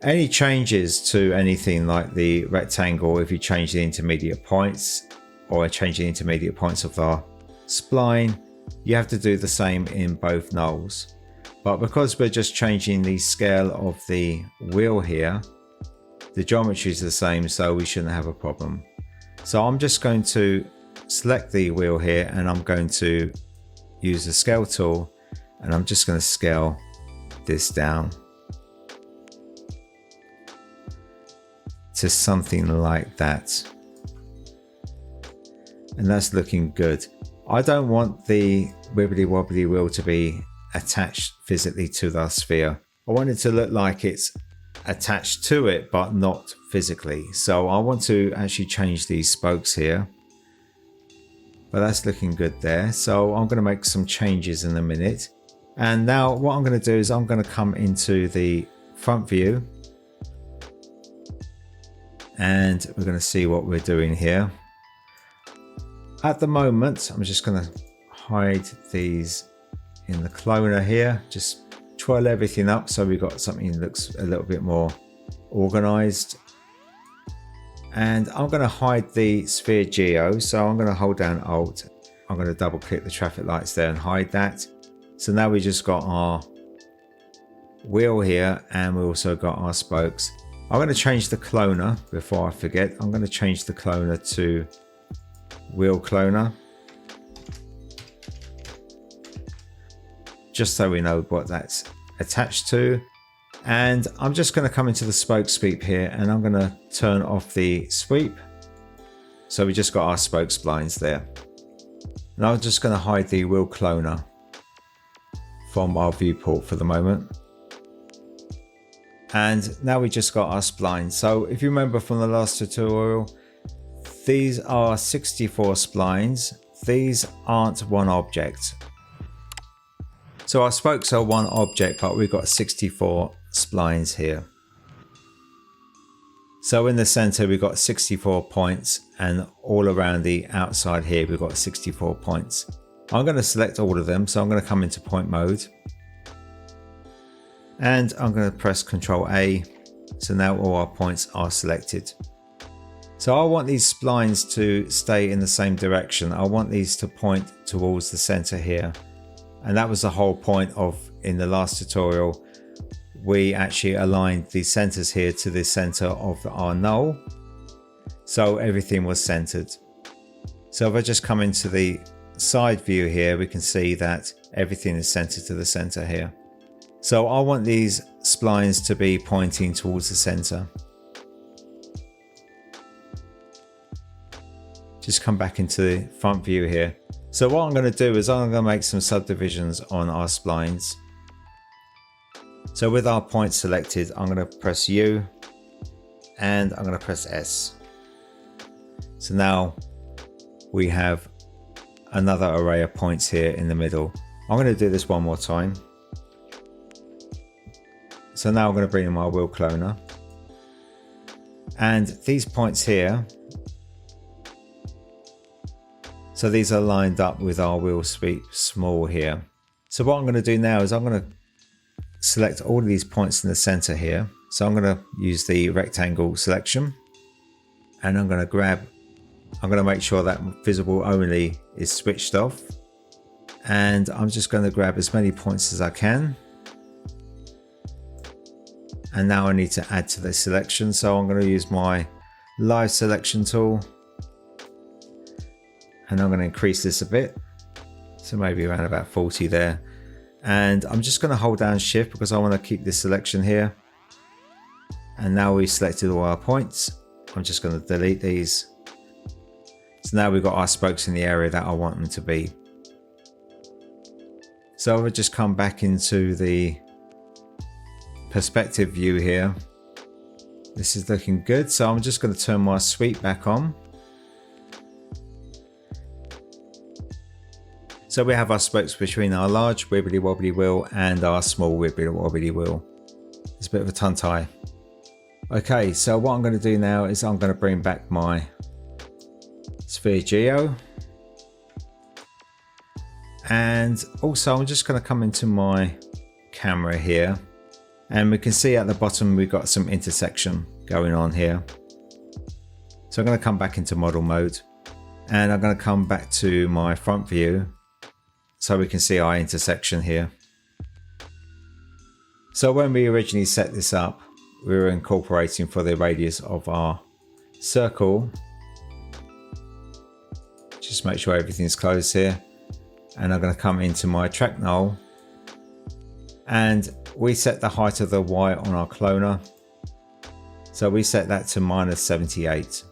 A: Any changes to anything like the rectangle, if you change the intermediate points or change the intermediate points of the spline, you have to do the same in both nulls. But because we're just changing the scale of the wheel here, the geometry is the same, so we shouldn't have a problem. So I'm just going to select the wheel here, and I'm going to use the scale tool, and I'm just going to scale this down to something like that. And that's looking good. I don't want the Wibbly Wobbly Wheel to be attached physically to the sphere. I want it to look like it's attached to it but not physically. So I want to actually change these spokes here, but that's looking good there. So I'm going to make some changes in a minute. And now what I'm going to do is I'm going to come into the front view, and we're going to see what we're doing here. At the moment I'm just going to hide these in the cloner here, just twirl everything up so we've got something that looks a little bit more organized. And I'm going to hide the sphere geo, so I'm going to hold down Alt. I'm going to double click the traffic lights there and hide that. So now we just got our wheel here, and we also got our spokes. I'm going to change the cloner before I forget. I'm going to change the cloner to wheel cloner, just so we know what that's attached to. And I'm just going to come into the spoke sweep here, and I'm going to turn off the sweep. So we just got our spoke splines there. And I'm just going to hide the wheel cloner from our viewport for the moment. And now we just got our spline. So if you remember from the last tutorial, these are 64 splines. These aren't one object. So our spokes are one object, but we've got 64 splines here. So in the center we've got 64 points, and all around the outside here we've got 64 points. I'm going to select all of them, so I'm going to come into point mode, and I'm going to press Ctrl A. So now all our points are selected. So I want these splines to stay in the same direction. I want these to point towards the center here. And that was the whole point of, in the last tutorial, we actually aligned the centers here to the center of our null. So everything was centered. So if I just come into the side view here, we can see that everything is centered to the center here. So I want these splines to be pointing towards the center. Just come back into the front view here. So what I'm going to do is I'm going to make some subdivisions on our splines. So with our points selected, I'm going to press U, and I'm going to press S. So now we have another array of points here in the middle. I'm going to do this one more time. So now I'm going to bring in my wheel cloner, and these points here, so these are lined up with our wheel sweep small here. So what I'm going to do now is I'm going to select all of these points in the center here. So I'm going to use the rectangle selection, and I'm going to make sure that visible only is switched off, and I'm just going to grab as many points as I can. And now I need to add to the selection, so I'm going to use my live selection tool, and I'm going to increase this a bit, so maybe around about 40 there. And I'm just going to hold down shift because I want to keep this selection here. And now we've selected all our points. I'm just going to delete these. So now we've got our spokes in the area that I want them to be. So I'll just come back into the perspective view here. This is looking good. So I'm just going to turn my sweep back on. So we have our spokes between our large wibbly wobbly wheel and our small wibbly wobbly wheel. It's a bit of a tongue tie. Okay, so what I'm going to do now is I'm going to bring back my sphere geo. And also I'm just going to come into my camera here. And we can see at the bottom we've got some intersection going on here. So I'm going to come back into model mode. And I'm going to come back to my front view, so we can see our intersection here. So when we originally set this up, we were incorporating for the radius of our circle. Just make sure everything's closed here. And I'm going to come into my track null. And we set the height of the Y on our cloner. So we set that to -78.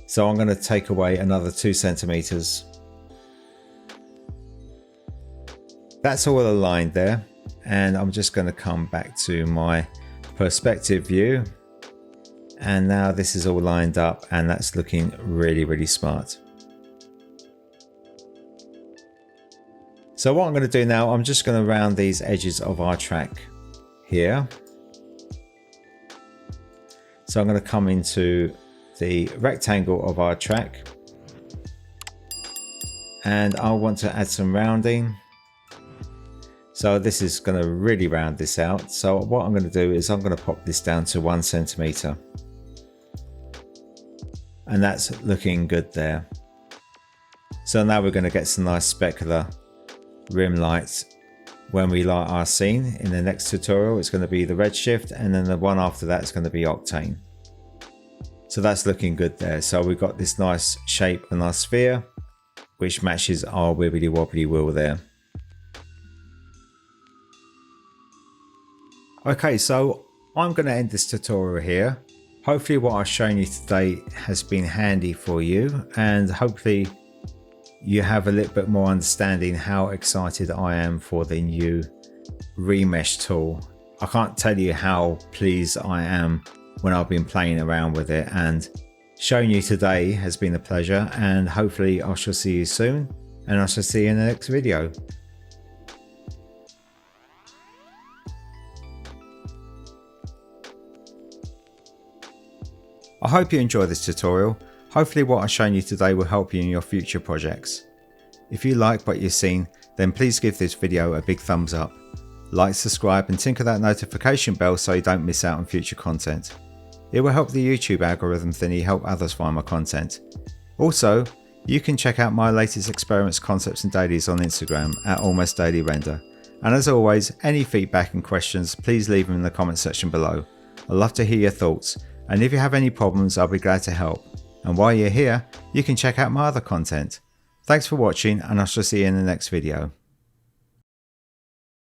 A: So I'm going to take away another 2 centimeters. That's all aligned there, and I'm just going to come back to my perspective view, and now this is all lined up, and that's looking really smart. So what I'm going to do now, I'm just going to round these edges of our track here. So I'm going to come into the rectangle of our track, and I want to add some rounding. So this is going to really round this out. So what I'm going to do is I'm going to pop this down to 1 centimeter. And that's looking good there. So now we're going to get some nice specular rim lights when we light our scene. In the next tutorial, it's going to be the Redshift, and then the one after that is going to be Octane. So that's looking good there. So we've got this nice shape on our sphere, which matches our wibbly wobbly wheel there. Okay, so I'm going to end this tutorial here. Hopefully what I've shown you today has been handy for you, and hopefully you have a little bit more understanding how excited I am for the new Remesh tool. I can't tell you how pleased I am when I've been playing around with it, and showing you today has been a pleasure, and hopefully I shall see you soon, and I shall see you in the next video. I hope you enjoyed this tutorial. Hopefully what I've shown you today will help you in your future projects. If you like what you've seen, then please give this video a big thumbs up. Like, subscribe and tinkle that notification bell so you don't miss out on future content. It will help the YouTube algorithm thingy help others find my content. Also, you can check out my latest experiments, concepts and dailies on Instagram at Almost Daily Render. And as always, any feedback and questions, please leave them in the comment section below. I'd love to hear your thoughts. And if you have any problems, I'll be glad to help. And while you're here, you can check out my other content. Thanks for watching, and I shall see you in the next video.